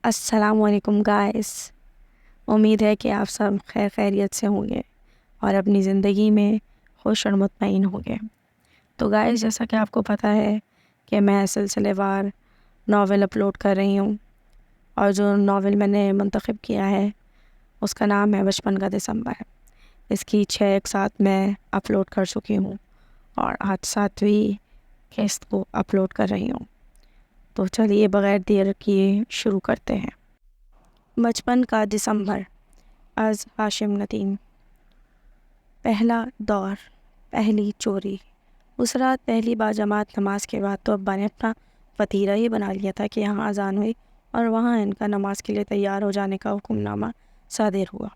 السلام علیکم گائس، امید ہے کہ آپ سب خیر خیریت سے ہوں گے اور اپنی زندگی میں خوش اور مطمئن ہوں گے۔ تو گائس، جیسا کہ آپ کو پتہ ہے کہ میں سلسلے وار ناول اپلوڈ کر رہی ہوں، اور جو ناول میں نے منتخب کیا ہے اس کا نام ہے بچپن کا دسمبر۔ اس کی 6 اقساط میں اپلوڈ کر چکی ہوں اور آج 7ویں قسط کو اپلوڈ کر رہی ہوں۔ تو چلیے بغیر دیر کیے شروع کرتے ہیں۔ بچپن کا دسمبر از ہاشم ندیم۔ پہلا دور، پہلی چوری۔ اس رات پہلی بار جماعت نماز کے بعد تو ابا نے اپنا وتیرہ ہی بنا لیا تھا کہ یہاں اذان ہوئی اور وہاں ان کا نماز کے لیے تیار ہو جانے کا حکم نامہ صادر ہوا۔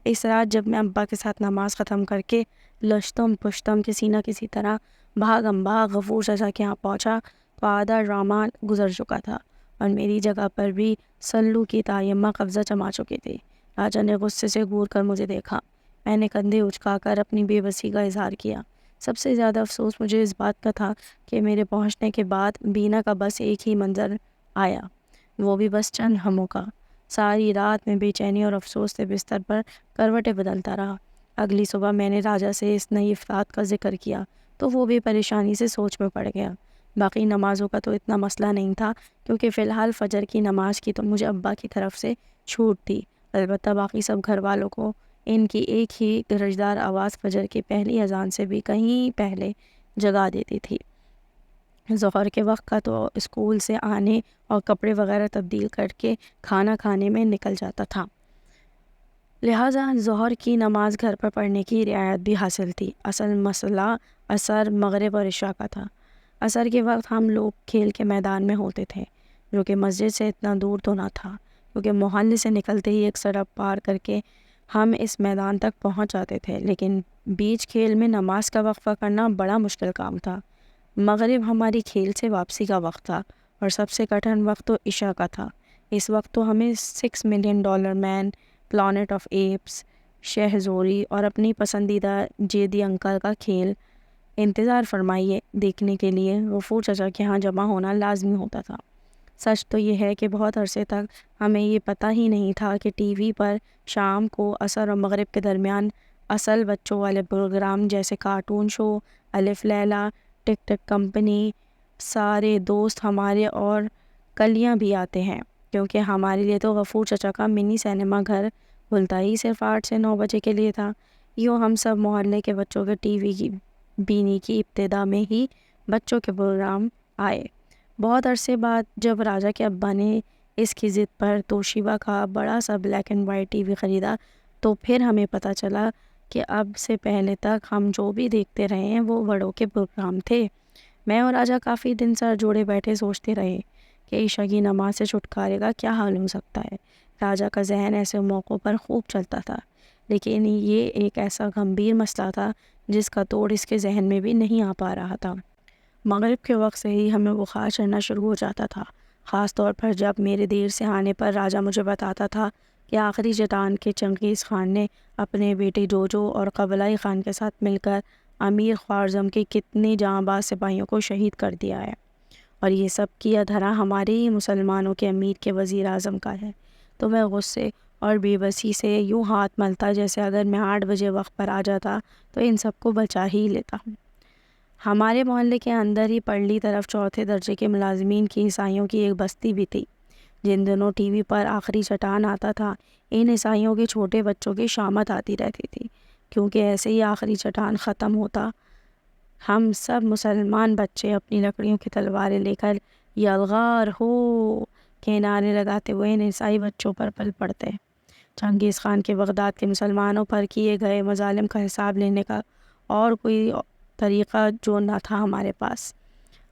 اس رات جب میں ابا کے ساتھ نماز ختم کر کے لشتم پشتم کسی نہ کسی طرح بھاگم بھاگ غفور چچا کے یہاں پہنچا تو آدھا ڈرامہ گزر چکا تھا اور میری جگہ پر بھی سلو کی تایمہ قبضہ جما چکی تھی۔ راجا نے غصے سے گور کر مجھے دیکھا۔ میں نے کندھے اچکا کر اپنی بے بسی کا اظہار کیا۔ سب سے زیادہ افسوس مجھے اس بات کا تھا کہ میرے پہنچنے کے بعد بینا کا بس ایک ہی منظر آیا، وہ بھی بس چند ہموں کا۔ ساری رات میں بے چینی اور افسوس سے بستر پر کروٹیں بدلتا رہا۔ اگلی صبح میں نے راجا سے اس نئی افتاد کا ذکر کیا تو وہ بھی پریشانی سے سوچ میں پڑ گیا۔ باقی نمازوں کا تو اتنا مسئلہ نہیں تھا کیونکہ فی الحال فجر کی نماز کی تو مجھے ابا کی طرف سے چھوٹ تھی، البتہ باقی سب گھر والوں کو ان کی ایک ہی گرجدار آواز فجر کی پہلی اذان سے بھی کہیں پہلے جگا دیتی تھی۔ ظہر کے وقت کا تو اسکول سے آنے اور کپڑے وغیرہ تبدیل کر کے کھانا کھانے میں نکل جاتا تھا، لہٰذا ظہر کی نماز گھر پر پڑھنے کی رعایت بھی حاصل تھی۔ اصل مسئلہ عصر، مغرب اور عشاء کا تھا۔ عصر کے وقت ہم لوگ کھیل کے میدان میں ہوتے تھے، جو کہ مسجد سے اتنا دور تو نہ تھا، کیونکہ محلے سے نکلتے ہی ایک سڑک پار کر کے ہم اس میدان تک پہنچ جاتے تھے، لیکن بیچ کھیل میں نماز کا وقفہ کرنا بڑا مشکل کام تھا۔ مغرب ہماری کھیل سے واپسی کا وقت تھا اور سب سے کٹھن وقت تو عشاء کا تھا۔ اس وقت تو ہمیں $6 ملین مین، پلانٹ آف ایپس، شہ زوری اور اپنی پسندیدہ جیدی انکل کا کھیل انتظار فرمائیے دیکھنے کے لیے غفور چچا کے ہاں جمع ہونا لازمی ہوتا تھا۔ سچ تو یہ ہے کہ بہت عرصے تک ہمیں یہ پتہ ہی نہیں تھا کہ ٹی وی پر شام کو عصر اور مغرب کے درمیان اصل بچوں والے پروگرام جیسے کارٹون شو، الف لیلا، ٹک ٹک کمپنی، سارے دوست ہمارے اور کلیاں بھی آتے ہیں، کیونکہ ہمارے لیے تو غفور چچا کا منی سینما گھر کھلتا ہی صرف 8 سے 9 بجے کے لیے تھا۔ یوں ہم سب محلے کے بچوں کے ٹی وی کی بینی کی ابتدا میں ہی بچوں کے پروگرام آئے۔ بہت عرصے بعد جب راجا کے ابا نے اس کی ضد پر توشیبا کا بڑا سا black and white T V خریدا تو پھر ہمیں پتہ چلا کہ اب سے پہلے تک ہم جو بھی دیکھتے رہے ہیں وہ بڑوں کے پروگرام تھے۔ میں اور راجا کافی دن سر جوڑے بیٹھے سوچتے رہے کہ عشاء کی نماز سے چھٹکارے کا کیا حال ہو سکتا ہے۔ راجا کا ذہن ایسے موقعوں پر خوب چلتا تھا، لیکن یہ ایک ایسا گمبھیر مسئلہ تھا جس کا توڑ اس کے ذہن میں بھی نہیں آ پا رہا تھا۔ مغرب کے وقت سے ہی ہمیں بخار چڑھنا شروع ہو جاتا تھا، خاص طور پر جب میرے دیر سے آنے پر راجا مجھے بتاتا تھا کہ آخری چٹان کے چنگیز خان نے اپنے بیٹے جوجو اور قبلائی خان کے ساتھ مل کر امیر خوارزم کے کتنے جاں باز سپاہیوں کو شہید کر دیا ہے، اور یہ سب کیا دھرا ہمارے ہی مسلمانوں کے امیر کے وزیر اعظم کا ہے۔ تو میں غصے اور بے بسی سے یوں ہاتھ ملتا جیسے اگر میں 8 بجے وقت پر آ جاتا تو ان سب کو بچا ہی لیتا۔ ہمارے محلے کے اندر ہی پرلی طرف چوتھے درجے کے ملازمین کی عیسائیوں کی ایک بستی بھی تھی۔ جن دنوں ٹی وی پر آخری چٹان آتا تھا، ان عیسائیوں کے چھوٹے بچوں کی شامت آتی رہتی تھی، کیونکہ ایسے ہی آخری چٹان ختم ہوتا ہم سب مسلمان بچے اپنی لکڑیوں کی تلواریں لے کر یلغار ہو کے نعرے لگاتے ہوئے ان عیسائی بچوں پر پل پڑتے۔ چنگیز خان کے بغداد کے مسلمانوں پر کیے گئے مظالم کا حساب لینے کا اور کوئی طریقہ جو نہ تھا ہمارے پاس۔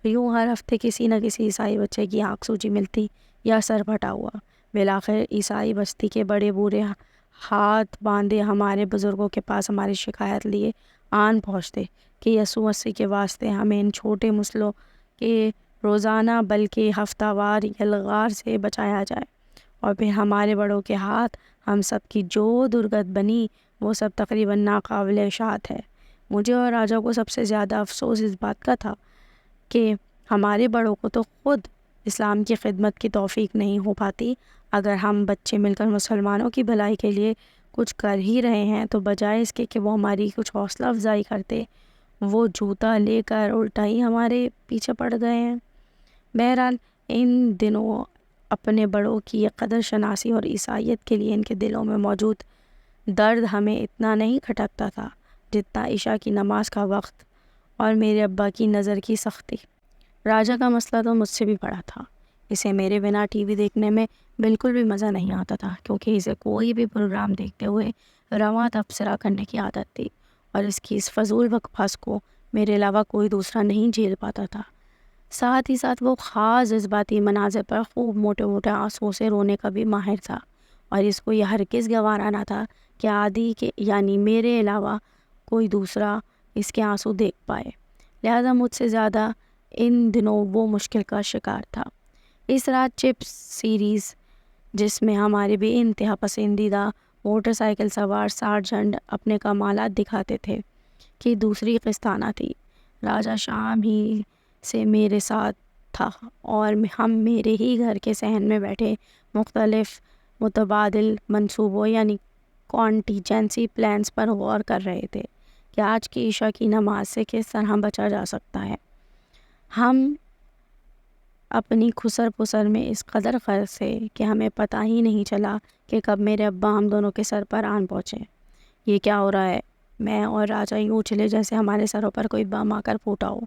یوں ہر ہفتے کسی نہ کسی عیسائی بچے کی آنکھ سوجی ملتی یا سر پھٹا ہوا۔ بالآخر عیسائی بستی کے بڑے بوڑھے ہاتھ باندھے ہمارے بزرگوں کے پاس ہماری شکایت لیے آن پہنچتے کہ یسوع مسیح کے واسطے ہمیں ان چھوٹے مسلوں کے روزانہ بلکہ ہفتہ وار یلغار سے بچایا جائے، اور پھر ہمارے بڑوں کے ہاتھ ہم سب کی جو درگت بنی وہ سب تقریباً ناقابل اشاعت ہے۔ مجھے اور راجا کو سب سے زیادہ افسوس اس بات کا تھا کہ ہمارے بڑوں کو تو خود اسلام کی خدمت کی توفیق نہیں ہو پاتی۔ اگر ہم بچے مل کر مسلمانوں کی بھلائی کے لیے کچھ کر ہی رہے ہیں تو بجائے اس کے کہ وہ ہماری کچھ حوصلہ افزائی کرتے، وہ جوتا لے کر الٹا ہی ہمارے پیچھے پڑ گئے ہیں۔ بہرحال ان دنوں اپنے بڑوں کی قدر شناسی اور عیسائیت کے لیے ان کے دلوں میں موجود درد ہمیں اتنا نہیں کھٹکتا تھا جتنا عشاء کی نماز کا وقت اور میرے ابا کی نظر کی سختی۔ راجہ کا مسئلہ تو مجھ سے بھی بڑا تھا۔ اسے میرے بنا ٹی وی دیکھنے میں بالکل بھی مزہ نہیں آتا تھا، کیونکہ اسے کوئی بھی پروگرام دیکھتے ہوئے رواں تبصرہ کرنے کی عادت تھی، اور اس کی اس فضول بکواس کو میرے علاوہ کوئی دوسرا نہیں جھیل پاتا تھا۔ ساتھ ہی ساتھ وہ خاص جذباتی مناظر پر خوب موٹے موٹے آنسوؤں سے رونے کا بھی ماہر تھا، اور اس کو یہ ہرگز گوارا نہ تھا کہ عادی کے یعنی میرے علاوہ کوئی دوسرا اس کے آنسو دیکھ پائے۔ لہذا مجھ سے زیادہ ان دنوں وہ مشکل کا شکار تھا۔ اس رات چپس سیریز جس میں ہمارے بھی انتہا پسندیدہ موٹر سائیکل سوار سارجنٹ اپنے کمالات دکھاتے تھے کہ دوسری قسط آنا تھی۔ راجہ شام ہی سے میرے ساتھ تھا اور ہم میرے ہی گھر کے صحن میں بیٹھے مختلف متبادل منصوبوں یعنی کانٹیجنسی پلانز پر غور کر رہے تھے کہ آج کی عشاء کی نماز سے کس طرح بچا جا سکتا ہے۔ ہم اپنی خسر پسر میں اس قدر غرق سے کہ ہمیں پتہ ہی نہیں چلا کہ کب میرے ابا ہم دونوں کے سر پر آن پہنچے۔ یہ کیا ہو رہا ہے؟ میں اور راجہ یوں اچھلے جیسے ہمارے سروں پر کوئی بم آ کر پھوٹا ہو۔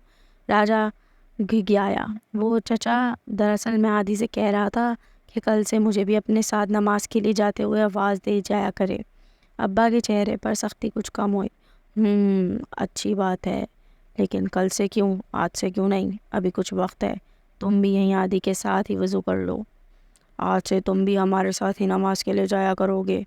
راجہ گھگیایا۔ وہ چچا، دراصل میں عادی سے کہہ رہا تھا کہ کل سے مجھے بھی اپنے ساتھ نماز کے لیے جاتے ہوئے آواز دے جایا کرے۔ ابا کے چہرے پر سختی کچھ کم ہوئی۔ اچھی بات ہے، لیکن کل سے کیوں؟ آج سے کیوں نہیں؟ ابھی کچھ وقت ہے، تم بھی یہیں عادی کے ساتھ ہی وضو کر لو۔ آج سے تم بھی ہمارے ساتھ ہی نماز کے لیے جایا کرو گے۔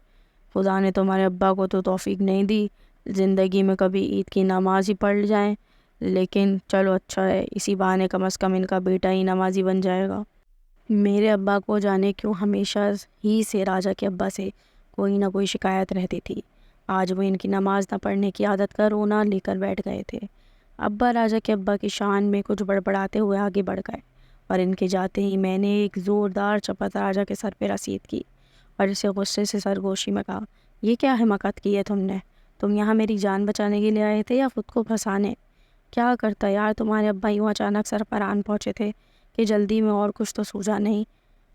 خدا نے تمہارے ابا کو تو توفیق نہیں دی زندگی میں کبھی عید کی نماز ہی پڑھ جائیں، لیکن چلو اچھا ہے، اسی بہانے کم از کم ان کا بیٹا ہی نمازی بن جائے گا۔ میرے ابا کو جانے کیوں ہمیشہ ہی سے راجہ کے ابا سے کوئی نہ کوئی شکایت رہتی تھی۔ آج وہ ان کی نماز نہ پڑھنے کی عادت کا رونا لے کر بیٹھ گئے تھے۔ ابا راجہ کے ابا کی شان میں کچھ بڑبڑاتے ہوئے آگے بڑھ گئے، اور ان کے جاتے ہی میں نے ایک زوردار چپت راجہ کے سر پہ رسید کی اور اسے غصے سے سرگوشی میں کہا، یہ کیا حماقت کی ہے تم نے؟ تم یہاں میری جان بچانے کے لیے آئے تھے یا خود کو پھنسانے؟ کیا کرتا یار، تمہارے ابا یوں اچانک سر پر آن پہنچے تھے کہ جلدی میں اور کچھ تو سوجا نہیں۔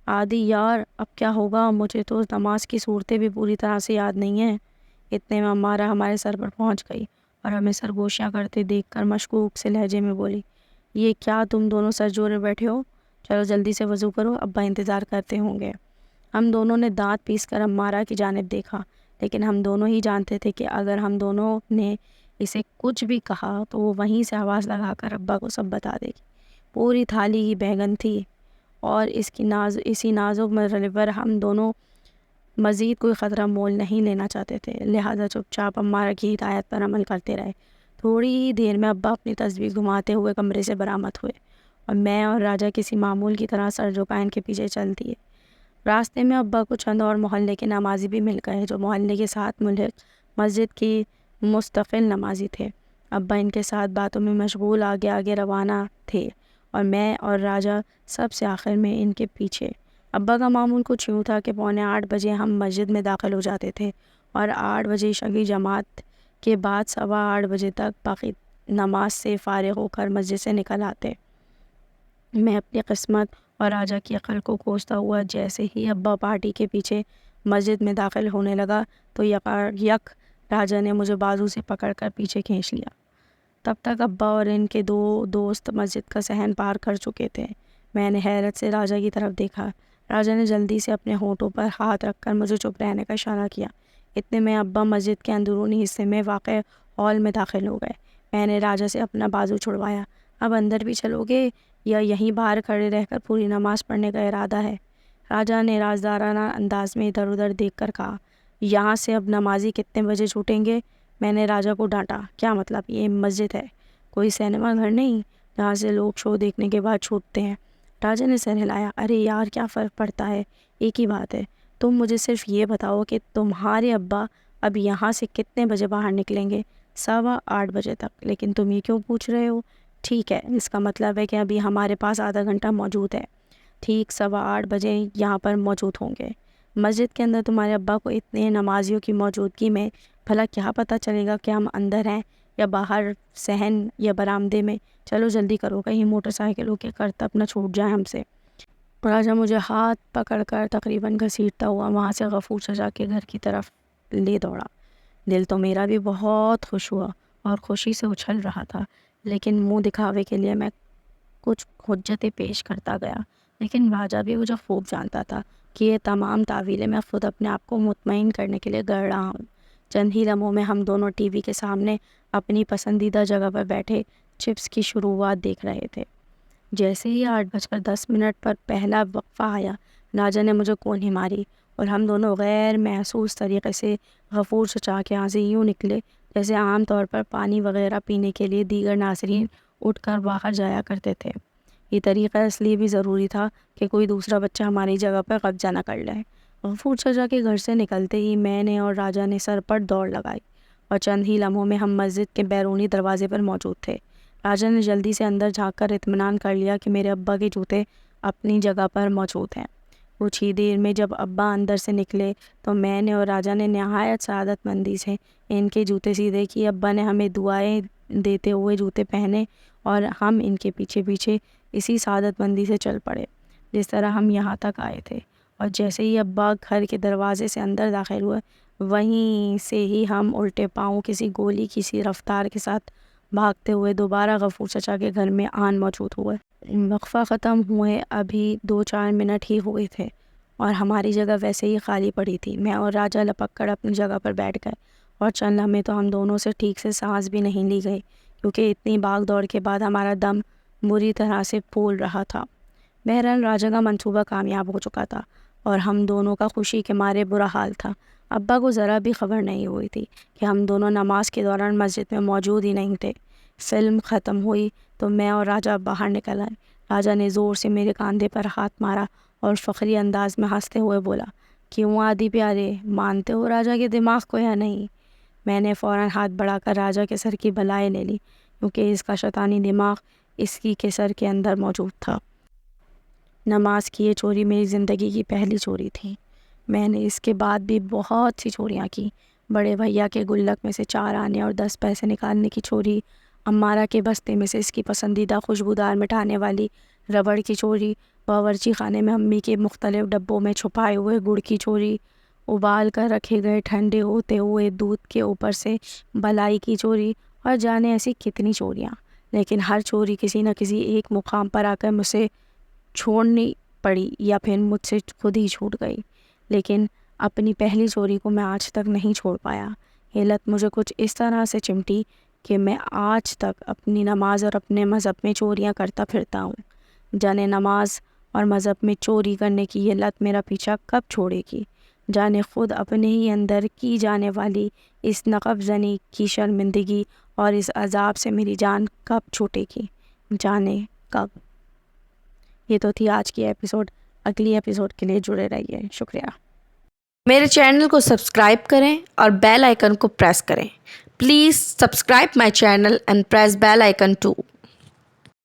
عادی یار، اب کیا ہوگا؟ مجھے تو نماز کی صورتیں بھی پوری طرح سے یاد نہیں ہیں۔ اتنے میں امارہ ہمارے سر پر پہنچ گئی اور ہمیں سرگوشیاں کرتے دیکھ کر مشکوک سے لہجے میں بولی، یہ کیا تم دونوں سر جوڑے بیٹھے ہو؟ چلو جلدی سے وضو کرو، ابا انتظار کرتے ہوں گے۔ ہم دونوں نے دانت پیس کر امارہ کی جانب دیکھا، لیکن ہم دونوں ہی جانتے تھے کہ اگر ہم دونوں نے اسے کچھ بھی کہا تو وہ وہیں سے آواز لگا کر ابا کو سب بتا دے گی۔ پوری تھالی ہی بیگن تھی اور اسی نازک مرحلے پر ہم دونوں مزید کوئی خطرہ مول نہیں لینا چاہتے تھے، لہٰذا چپ چاپ امارہ کی ہدایت پر عمل کرتے رہے۔ تھوڑی ہی دیر میں ابا اپنی تسبیح گھماتے ہوئے کمرے سے برآمد ہوئے اور میں اور راجہ کسی معمول کی طرح سر جھکائے ان کے پیچھے چل دیے۔ راستے میں ابا کو چند اور محلے کے نمازی بھی مل گئے جو محلے کے ساتھ ملحق مسجد کی مستقل نمازی تھے۔ ابا ان کے ساتھ باتوں میں مشغول آگے آگے روانہ تھے اور میں اور راجہ سب سے آخر میں ان کے پیچھے۔ ابا کا معمول کچھ یوں تھا کہ 7:45 ہم مسجد میں داخل ہو جاتے تھے اور 8 بجے عشاء کی جماعت کے بعد 8:15 تک باقی نماز سے فارغ ہو کر مسجد سے نکل آتے۔ میں اپنی قسمت اور راجہ کی عقل کو کوستا ہوا جیسے ہی ابا پارٹی کے پیچھے مسجد میں داخل ہونے لگا تو یک راجہ نے مجھے بازو سے پکڑ کر پیچھے کھینچ لیا۔ تب تک ابا اور ان کے 2 دوست مسجد کا صحن پار کر چکے تھے۔ میں نے حیرت سے راجہ کی طرف دیکھا۔ راجہ نے جلدی سے اپنے ہونٹوں پر ہاتھ رکھ کر مجھے چپ رہنے کا اشارہ کیا۔ اتنے میں ابا مسجد کے اندرونی حصے میں واقع ہال میں داخل ہو گئے۔ میں نے راجہ سے اپنا بازو چھڑوایا۔ اب اندر بھی چلو گے یا یہیں باہر کھڑے رہ کر پوری نماز پڑھنے کا ارادہ ہے؟ راجہ نے رازدارانہ انداز میں ادھر ادھر دیکھ کر کہا، یہاں سے اب نمازی کتنے بجے چھوٹیں گے؟ میں نے راجہ کو ڈانٹا، کیا مطلب؟ یہ مسجد ہے، کوئی سینما گھر نہیں جہاں سے لوگ شو دیکھنے کے بعد چھوٹتے ہیں۔ راجہ نے سر ہلایا، ارے یار کیا فرق پڑتا ہے، ایک ہی بات ہے۔ تم مجھے صرف یہ بتاؤ کہ تمہارے ابا اب یہاں سے کتنے بجے باہر نکلیں گے؟ 8:15 بجے تک۔ لیکن تم یہ کیوں پوچھ رہے ہو؟ ٹھیک ہے، اس کا مطلب ہے کہ ابھی ہمارے پاس آدھا گھنٹہ موجود ہے۔ ٹھیک 8:15 بجے یہاں پر موجود ہوں گے۔ مسجد کے اندر تمہارے ابا کو اتنے نمازیوں کی موجودگی میں بھلا کیا پتہ چلے گا کہ ہم اندر ہیں یا باہر صحن یا برآمدے میں؟ چلو جلدی کرو، کہیں موٹر سائیکلوں کے کرتب نہ چھوٹ جائیں ہم سے۔ راجا مجھے ہاتھ پکڑ کر تقریباً گھسیٹتا ہوا وہاں سے غفور چچا کے گھر کی طرف لے دوڑا۔ دل تو میرا بھی بہت خوش ہوا اور خوشی سے اچھل رہا تھا، لیکن منہ دکھاوے کے لیے میں کچھ حجتیں پیش کرتا گیا۔ لیکن راجا بھی مجھے خوب جانتا تھا کہ یہ تمام تعویلیں میں خود اپنے آپ کو مطمئن کرنے کے لیے گڑھ رہا ہوں۔ چند ہی لمحوں میں ہم دونوں ٹی وی کے سامنے اپنی پسندیدہ جگہ پر بیٹھے چپس کی شروعات دیکھ رہے تھے۔ جیسے ہی 8:10 پر پہلا وقفہ آیا، راجا نے مجھے کونھی ماری اور ہم دونوں غیر محسوس طریقے سے غفور چچا کے یہاں سے یوں نکلے جیسے عام طور پر پانی وغیرہ پینے کے لیے دیگر ناظرین اٹھ کر باہر جایا کرتے تھے۔ یہ طریقہ اس لیے بھی ضروری تھا کہ کوئی دوسرا بچہ ہماری جگہ پر قبضہ نہ کر لے۔ غفور چچا کے گھر سے نکلتے ہی میں نے اور راجا نے سر پر دوڑ لگائی اور چند ہی لمحوں میں ہم مسجد کے بیرونی دروازے پر موجود تھے۔ راجا نے جلدی سے اندر جھانک کر اطمینان کر لیا کہ میرے ابا کے جوتے اپنی جگہ پر موجود ہیں۔ کچھ ہی دیر میں جب ابا اندر سے نکلے تو میں نے اور راجا نے نہایت سعادت مندی سے ان کے جوتے سیدھے کیے۔ ابا نے ہمیں دعائیں دیتے ہوئے جوتے پہنے اور ہم ان کے پیچھے پیچھے اسی سعادت مندی سے چل پڑے جس طرح ہم یہاں تک آئے تھے۔ اور جیسے ہی ابا گھر کے دروازے سے اندر داخل ہوئے، وہیں سے ہی ہم الٹے پاؤں کسی گولی کی سی رفتار کے ساتھ بھاگتے ہوئے دوبارہ غفور چچا کے گھر میں آن موجود ہوئے۔ وقفہ ختم ہوئے ابھی 2-4 منٹ ہی ہوئے تھے اور ہماری جگہ ویسے ہی خالی پڑی تھی۔ میں اور راجا لپک کر اپنی جگہ پر بیٹھ گئے اور چند لمحے تو ہم دونوں سے ٹھیک سے سانس بھی نہیں لی گئی، کیونکہ اتنی بھاگ دوڑ کے بعد ہمارا دم بری طرح سے پھول رہا تھا۔ بہرحال راجا کا منصوبہ کامیاب ہو چکا تھا اور ہم دونوں کا خوشی کے مارے برا حال تھا۔ ابا کو ذرا بھی خبر نہیں ہوئی تھی کہ ہم دونوں نماز کے دوران مسجد میں موجود ہی نہیں تھے۔ فلم ختم ہوئی تو میں اور راجا باہر نکل آئے۔ راجا نے زور سے میرے کاندھے پر ہاتھ مارا اور فخری انداز میں ہنستے ہوئے بولا، کیوں عادی پیارے، مانتے ہو راجا کے دماغ کو یا نہیں؟ میں نے فوراً ہاتھ بڑھا کر راجا کے سر کی بلائیں لے لی، کیونکہ اس کا شیطانی دماغ اس کی کے سر کے اندر موجود تھا۔ نماز کی یہ چوری میری زندگی کی پہلی چوری تھی۔ میں نے اس کے بعد بھی بہت سی چوریاں کی۔ بڑے بھیا کے گلک میں سے 4 آنے اور 10 پیسے نکالنے کی چوری، امارہ کے بستے میں سے اس کی پسندیدہ خوشبودار مٹھانے والی ربڑ کی چوری، باورچی خانے میں امی کے مختلف ڈبوں میں چھپائے ہوئے گڑ کی چوری، ابال کر رکھے گئے ٹھنڈے ہوتے ہوئے دودھ کے اوپر سے بلائی کی چوری، اور جانے ایسی کتنی چوریاں۔ لیکن ہر چوری کسی نہ کسی ایک مقام پر آ کر مجھ سے چھوڑنی پڑی یا پھر مجھ سے خود ہی چھوٹ گئی۔ لیکن اپنی پہلی چوری کو میں آج تک نہیں چھوڑ پایا۔ یہ لت مجھے کچھ اس طرح سے چمٹی کہ میں آج تک اپنی نماز اور اپنے مذہب میں چوریاں کرتا پھرتا ہوں۔ جانے نماز اور مذہب میں چوری کرنے کی یہ لت میرا پیچھا کب چھوڑے گی؟ جانے خود اپنے ہی اندر کی جانے والی اس نقب زنی کی شرمندگی اور اس عذاب سے میری جان کب چھوٹے گی؟ جانے کب؟ یہ تو تھی آج کی ایپیسوڈ۔ اگلی ایپیسوڈ کے لیے جڑے رہیے۔ شکریہ۔ میرے چینل کو سبسکرائب کریں اور بیل آئیکن کو پریس کریں۔ Please subscribe my channel and press bell icon to.